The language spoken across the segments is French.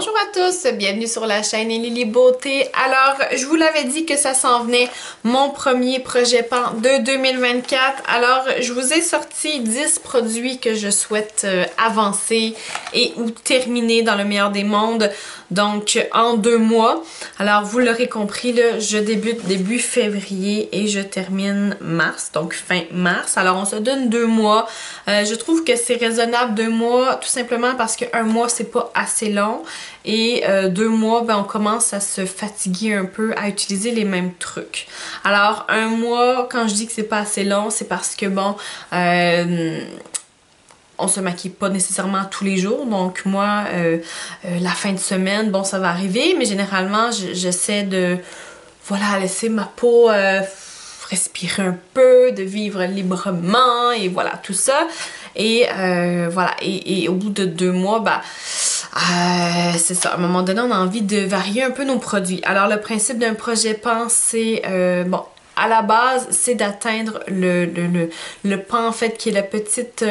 Bonjour à tous, bienvenue sur la chaîne Lily Beauté. Alors, je vous l'avais dit que ça s'en venait, mon premier projet pan de 2024. Alors, je vous ai sorti 10 produits que je souhaite avancer et ou terminer dans le meilleur des mondes, donc en 2 mois. Alors, vous l'aurez compris, là, je débute début février et je termine mars, donc fin mars. Alors, on se donne 2 mois. Je trouve que c'est raisonnable 2 mois, tout simplement parce que 1 mois, c'est pas assez long. Et 2 mois, ben, on commence à se fatiguer un peu à utiliser les mêmes trucs. Alors 1 mois, quand je dis que c'est pas assez long, c'est parce que bon, on se maquille pas nécessairement tous les jours. Donc moi, la fin de semaine, bon, ça va arriver, mais généralement, j'essaie de, voilà, laisser ma peau respirer un peu, de vivre librement et voilà, tout ça. Et voilà, et au bout de 2 mois, bah, c'est ça, à un moment donné, on a envie de varier un peu nos produits. Alors, le principe d'un projet pan, c'est, bon, à la base, c'est d'atteindre le pan, en fait, qui est la petite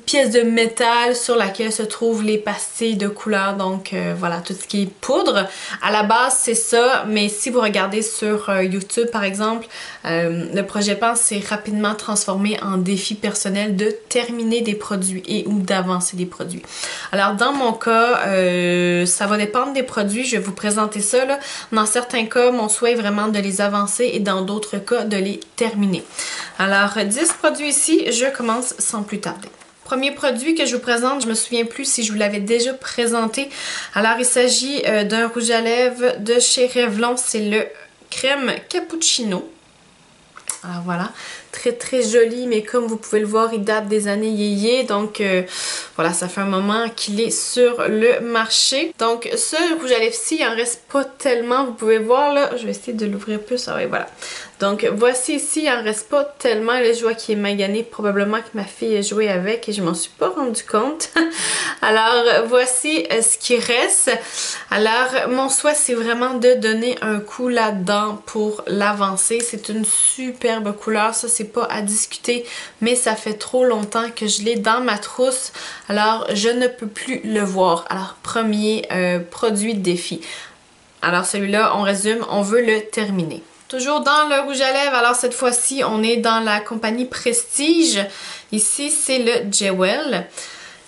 pièce de métal sur laquelle se trouvent les pastilles de couleur, donc voilà, tout ce qui est poudre. À la base, c'est ça, mais si vous regardez sur YouTube, par exemple, le projet pan s'est rapidement transformé en défi personnel de terminer des produits et ou d'avancer des produits. Alors, dans mon cas, ça va dépendre des produits, je vais vous présenter ça, là. Dans certains cas, mon souhait est vraiment de les avancer et dans d'autres cas, de les terminer. Alors, 10 produits ici, je commence sans plus tarder. Premier produit que je vous présente, je me souviens plus si je vous l'avais déjà présenté. Alors, il s'agit d'un rouge à lèvres de chez Revlon, c'est le crème cappuccino. Alors voilà, très très joli, mais comme vous pouvez le voir, il date des années yéyé, donc voilà, ça fait un moment qu'il est sur le marché. Donc ce rouge à lèvres-ci, il en reste pas tellement, vous pouvez voir là, je vais essayer de l'ouvrir plus, ah oui, voilà. Donc voici ici, il en reste pas tellement, là je vois qu'il est magané, probablement que ma fille a joué avec et je m'en suis pas rendu compte. Alors voici ce qui reste. Alors mon souhait, c'est vraiment de donner un coup là-dedans pour l'avancer. C'est une superbe couleur, ça c'est pas à discuter, mais ça fait trop longtemps que je l'ai dans ma trousse, alors je ne peux plus le voir. Alors premier produit de défi. Alors celui-là, on résume, on veut le terminer. Toujours dans le rouge à lèvres, alors cette fois-ci, on est dans la compagnie Prestige. Ici, c'est le Jewel.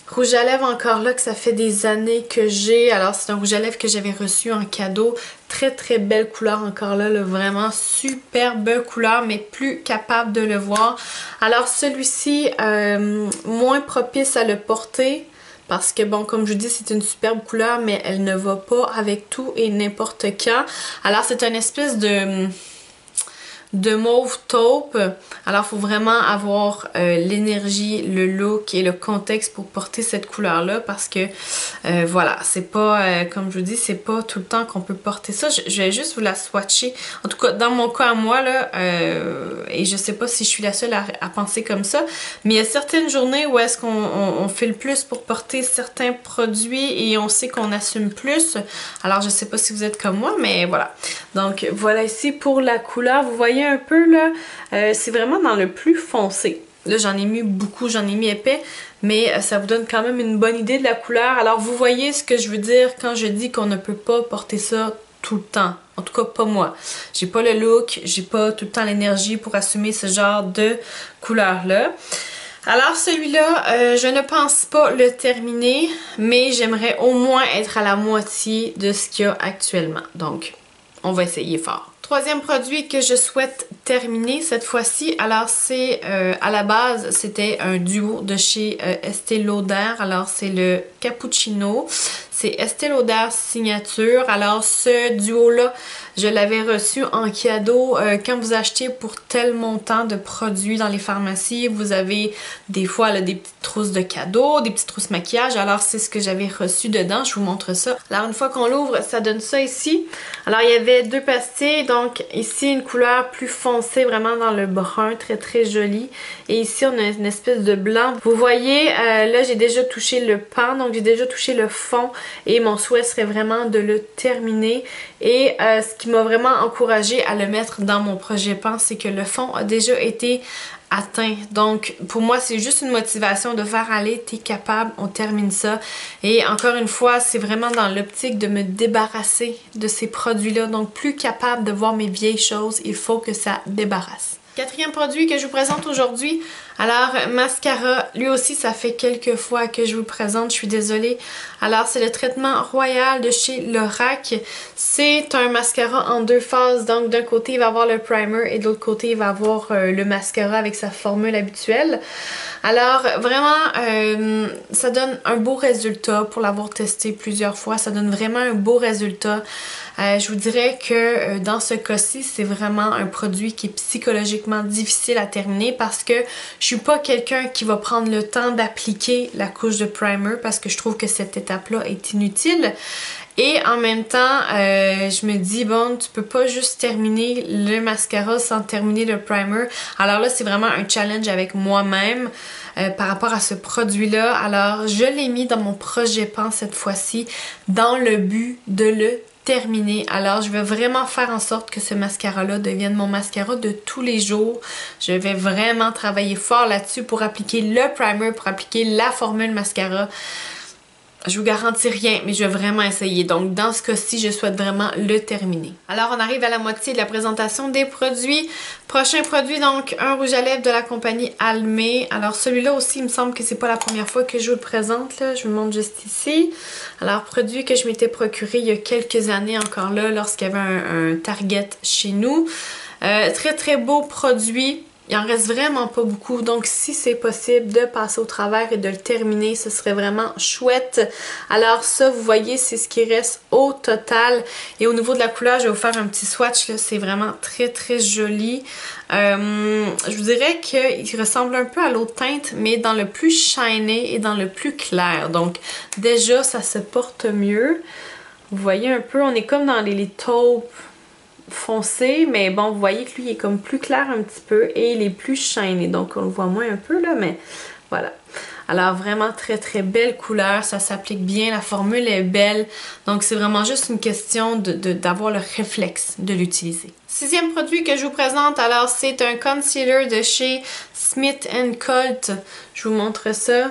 Rouge à lèvres encore là, que ça fait des années que j'ai. Alors, c'est un rouge à lèvres que j'avais reçu en cadeau. Très, très belle couleur encore là, vraiment superbe couleur, mais plus capable de le voir. Alors, celui-ci, moins propice à le porter. Parce que bon, comme je vous dis, c'est une superbe couleur, mais elle ne va pas avec tout et n'importe quand. Alors, c'est une espèce de mauve taupe. Alors, il faut vraiment avoir l'énergie, le look et le contexte pour porter cette couleur-là parce que, voilà, c'est pas, comme je vous dis, c'est pas tout le temps qu'on peut porter ça. Je vais juste vous la swatcher. En tout cas, dans mon cas à moi, là, et je sais pas si je suis la seule à penser comme ça, mais il y a certaines journées où est-ce qu'on fait le plus pour porter certains produits et on sait qu'on assume plus. Alors, je sais pas si vous êtes comme moi, mais voilà. Donc, voilà ici pour la couleur. Vous voyez un peu là, c'est vraiment dans le plus foncé. Là, j'en ai mis beaucoup, j'en ai mis épais, mais ça vous donne quand même une bonne idée de la couleur. Alors, vous voyez ce que je veux dire quand je dis qu'on ne peut pas porter ça tout le temps. En tout cas, pas moi. J'ai pas le look, j'ai pas tout le temps l'énergie pour assumer ce genre de couleur-là. Alors celui-là, je ne pense pas le terminer, mais j'aimerais au moins être à la moitié de ce qu'il y a actuellement. Donc, on va essayer fort. Troisième produit que je souhaite terminer cette fois-ci, alors c'est à la base c'était un duo de chez Estée Lauder, alors c'est le Cappuccino, c'est Estée Lauder Signature. Alors ce duo-là, je l'avais reçu en cadeau quand vous achetez pour tel montant de produits dans les pharmacies, vous avez des fois là, des petites trousses de cadeaux, des petites trousses maquillage, alors c'est ce que j'avais reçu dedans, je vous montre ça. Alors une fois qu'on l'ouvre, ça donne ça ici. Alors il y avait 2 pastilles, donc ici une couleur plus foncée, vraiment dans le brun, très très jolie. Et ici on a une espèce de blanc. Vous voyez, là j'ai déjà touché le pan, donc j'ai déjà touché le fond et mon souhait serait vraiment de le terminer. Et ce qui m'a vraiment encouragée à le mettre dans mon projet pan, c'est que le fond a déjà été atteint. Donc pour moi c'est juste une motivation de faire aller, t'es capable, on termine ça. Et encore une fois, c'est vraiment dans l'optique de me débarrasser de ces produits-là. Donc plus capable de voir mes vieilles choses, il faut que ça débarrasse. Quatrième produit que je vous présente aujourd'hui, alors mascara, lui aussi ça fait quelques fois que je vous le présente, je suis désolée. Alors c'est le traitement Royal de chez Lorac. C'est un mascara en deux phases, donc d'un côté il va avoir le primer et de l'autre côté il va avoir le mascara avec sa formule habituelle. Alors vraiment ça donne un beau résultat pour l'avoir testé plusieurs fois, ça donne vraiment un beau résultat. Je vous dirais que dans ce cas-ci, c'est vraiment un produit qui est psychologiquement difficile à terminer parce que je suis pas quelqu'un qui va prendre le temps d'appliquer la couche de primer parce que je trouve que cette étape-là est inutile. Et en même temps, je me dis, bon, tu peux pas juste terminer le mascara sans terminer le primer. Alors là, c'est vraiment un challenge avec moi-même par rapport à ce produit-là. Alors, je l'ai mis dans mon projet Pan cette fois-ci dans le but de le terminé. Alors je vais vraiment faire en sorte que ce mascara-là devienne mon mascara de tous les jours. Je vais vraiment travailler fort là-dessus pour appliquer le primer, pour appliquer la formule mascara. Je vous garantis rien, mais je vais vraiment essayer. Donc dans ce cas-ci, je souhaite vraiment le terminer. Alors on arrive à la moitié de la présentation des produits. Prochain produit, donc un rouge à lèvres de la compagnie Almay. Alors celui-là aussi, il me semble que c'est pas la première fois que je vous le présente, là. Je vous le montre juste ici. Alors produit que je m'étais procuré il y a quelques années encore là, lorsqu'il y avait un Target chez nous. Très très beau produit. Il en reste vraiment pas beaucoup, donc si c'est possible de passer au travers et de le terminer, ce serait vraiment chouette. Alors ça, vous voyez, c'est ce qui reste au total. Et au niveau de la couleur, je vais vous faire un petit swatch, là, c'est vraiment très très joli. Je vous dirais qu'il ressemble un peu à l'eau de teinte, mais dans le plus shiny et dans le plus clair. Donc déjà, ça se porte mieux. Vous voyez un peu, on est comme dans les taupes foncé, mais bon, vous voyez que lui il est comme plus clair un petit peu et il est plus shiny, donc on le voit moins un peu là, mais voilà. Alors vraiment très très belle couleur, ça s'applique bien, la formule est belle, donc c'est vraiment juste une question d'avoir le réflexe de l'utiliser. Sixième produit que je vous présente, alors c'est un concealer de chez Smith & Colt, je vous montre ça.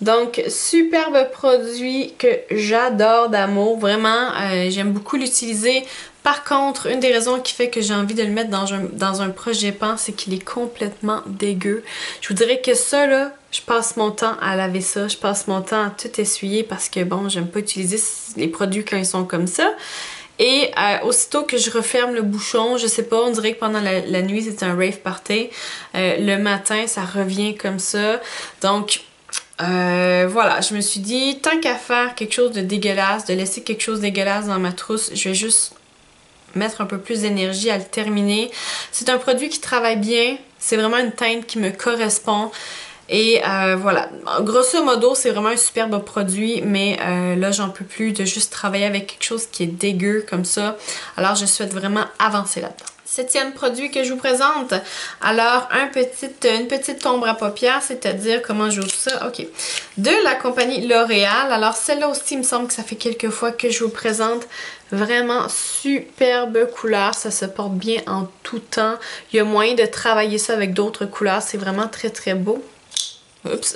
Donc, superbe produit que j'adore d'amour, vraiment, j'aime beaucoup l'utiliser. Par contre, une des raisons qui fait que j'ai envie de le mettre dans un projet Pan, c'est qu'il est complètement dégueu. Je vous dirais que ça, là, je passe mon temps à laver ça, je passe mon temps à tout essuyer parce que, bon, j'aime pas utiliser les produits quand ils sont comme ça. Et aussitôt que je referme le bouchon, je sais pas, on dirait que pendant la nuit, c'est un rave party. Le matin, ça revient comme ça. Donc, voilà, je me suis dit, tant qu'à faire quelque chose de dégueulasse, de laisser quelque chose de dégueulasse dans ma trousse, je vais juste mettre un peu plus d'énergie à le terminer. C'est un produit qui travaille bien, c'est vraiment une teinte qui me correspond. Et voilà, grosso modo, c'est vraiment un superbe produit, mais là, j'en peux plus de juste travailler avec quelque chose qui est dégueu comme ça. Alors, je souhaite vraiment avancer là-dedans. Septième produit que je vous présente, alors une petite ombre à paupières, c'est-à-dire, comment j'ouvre ça? Ok, de la compagnie L'Oréal. Alors celle-là aussi, il me semble que ça fait quelques fois que je vous présente. Vraiment superbe couleur, ça se porte bien en tout temps. Il y a moyen de travailler ça avec d'autres couleurs, c'est vraiment très très beau. Oups!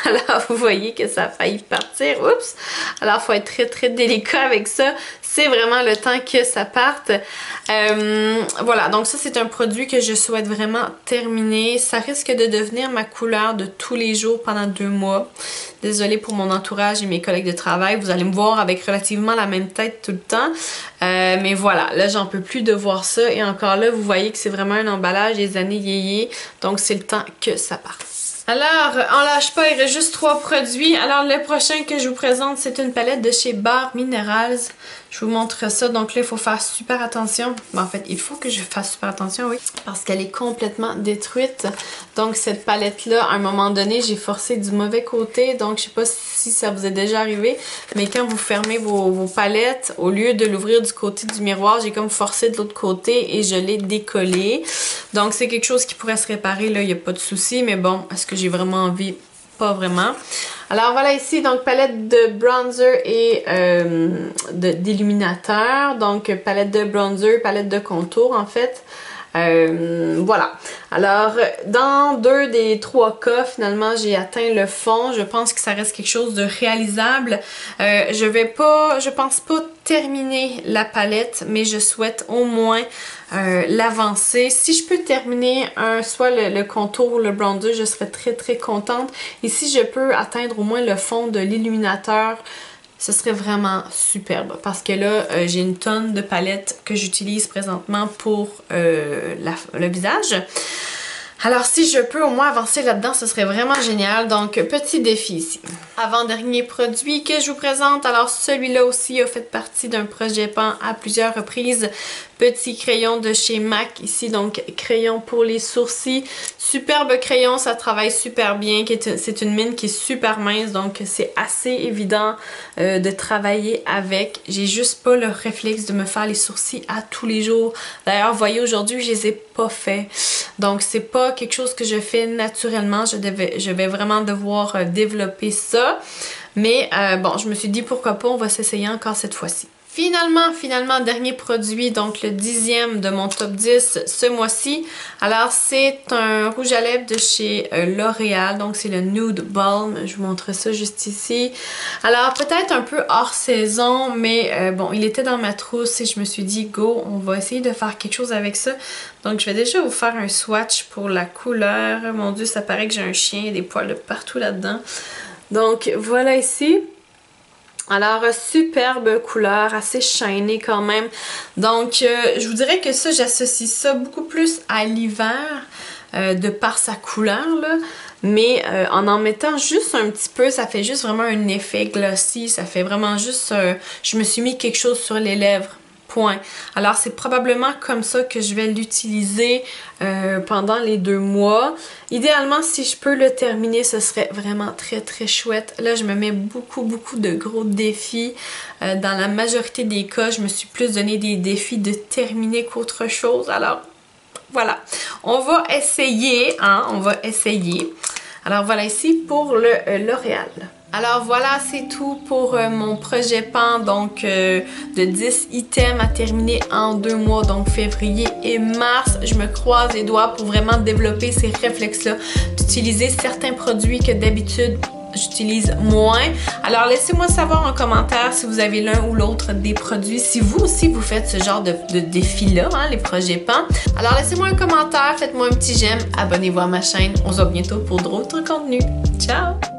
Alors vous voyez que ça a failli partir. Oups! Alors il faut être très très délicat avec ça. C'est vraiment le temps que ça parte. Voilà, donc ça c'est un produit que je souhaite vraiment terminer. Ça risque de devenir ma couleur de tous les jours pendant 2 mois. Désolée pour mon entourage et mes collègues de travail. Vous allez me voir avec relativement la même tête tout le temps. Mais voilà, là j'en peux plus de voir ça. Et encore là, vous voyez que c'est vraiment un emballage des années yéyé. Donc c'est le temps que ça parte. Alors, on lâche pas, il reste juste 3 produits. Alors, le prochain que je vous présente, c'est une palette de chez Bare Minerals. Je vous montre ça. Donc là, il faut faire super attention. Ben, en fait, il faut que je fasse super attention, oui. Parce qu'elle est complètement détruite. Donc, cette palette-là, à un moment donné, j'ai forcé du mauvais côté. Donc, je sais pas si ça vous est déjà arrivé. Mais quand vous fermez vos palettes, au lieu de l'ouvrir du côté du miroir, j'ai comme forcé de l'autre côté et je l'ai décollé. Donc, c'est quelque chose qui pourrait se réparer. Là, il n'y a pas de souci. Mais bon, est-ce que j'ai vraiment envie? Pas vraiment. Alors voilà ici, donc palette de bronzer et d'illuminateur. Donc palette de bronzer, palette de contour en fait. Voilà. Alors, dans 2 des 3 cas, finalement, j'ai atteint le fond. Je pense que ça reste quelque chose de réalisable. Je pense pas terminer la palette, mais je souhaite au moins l'avancer. Si je peux terminer soit le contour ou le bronzer, je serais très contente. Et si je peux atteindre au moins le fond de l'illuminateur, ce serait vraiment superbe parce que là, j'ai une tonne de palettes que j'utilise présentement pour le visage. Alors si je peux au moins avancer là-dedans, ce serait vraiment génial. Donc petit défi ici. Avant-dernier produit que je vous présente. Alors celui-là aussi a fait partie d'un projet pan à plusieurs reprises. Petit crayon de chez MAC ici, donc crayon pour les sourcils. Superbe crayon, ça travaille super bien. C'est une mine qui est super mince, donc c'est assez évident de travailler avec. J'ai juste pas le réflexe de me faire les sourcils à tous les jours. D'ailleurs, vous voyez, aujourd'hui, je les ai pas faits. Donc c'est pas quelque chose que je fais naturellement. Je vais vraiment devoir développer ça. Mais bon, je me suis dit pourquoi pas, on va s'essayer encore cette fois-ci. Finalement, dernier produit, donc le 10e de mon top 10 ce mois-ci. Alors, c'est un rouge à lèvres de chez L'Oréal, donc c'est le Nude Balm. Je vous montre ça juste ici. Alors, peut-être un peu hors saison, mais bon, il était dans ma trousse et je me suis dit, go, on va essayer de faire quelque chose avec ça. Donc, je vais déjà vous faire un swatch pour la couleur. Mon Dieu, ça paraît que j'ai un chien et des poils de partout là-dedans. Donc, voilà ici. Alors, superbe couleur, assez shiny quand même. Donc, je vous dirais que ça, j'associe ça beaucoup plus à l'hiver, de par sa couleur, là. Mais en mettant juste un petit peu, ça fait juste vraiment un effet glossy. Ça fait vraiment juste... je me suis mis quelque chose sur les lèvres. Point. Alors c'est probablement comme ça que je vais l'utiliser pendant les 2 mois. Idéalement, si je peux le terminer, ce serait vraiment très chouette. Là, je me mets beaucoup de gros défis. Dans la majorité des cas, je me suis plus donné des défis de terminer qu'autre chose. Alors, voilà. On va essayer, hein, on va essayer. Alors voilà ici pour le L'Oréal. Alors voilà, c'est tout pour mon projet pan, donc de 10 items à terminer en 2 mois, donc février et mars. Je me croise les doigts pour vraiment développer ces réflexes-là, d'utiliser certains produits que d'habitude j'utilise moins. Alors laissez-moi savoir en commentaire si vous avez l'un ou l'autre des produits, si vous aussi vous faites ce genre de défi-là, hein, les projets pan. Alors laissez-moi un commentaire, faites-moi un petit j'aime, abonnez-vous à ma chaîne. On se voit bientôt pour d'autres contenus. Ciao!